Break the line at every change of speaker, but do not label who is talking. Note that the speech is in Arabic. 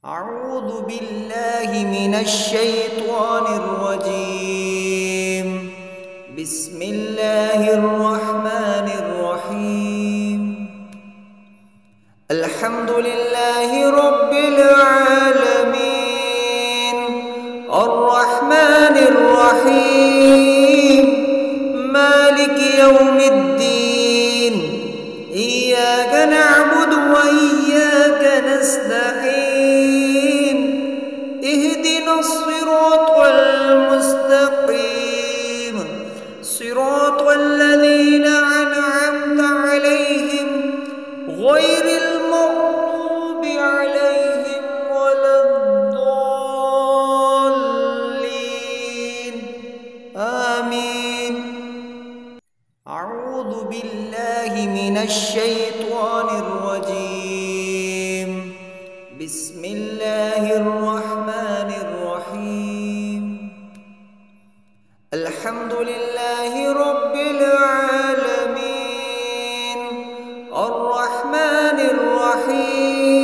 أعوذ بالله من الشيطان الرجيم. بسم الله الرحمن الرحيم. الحمد لله رب العالمين، الرحمن الرحيم، مالك يوم الدين. إياك نعبد وإياك نستعين، اهدنا الصراط المستقيم، صراط الذين أنعمت عليهم غير المغضوب عليهم ولا الضالين، آمين. أعوذ بالله من الشيطان الرجيم. بسم الله الرحمن الرحيم. الحمد لله رب العالمين، الرحمن الرحيم،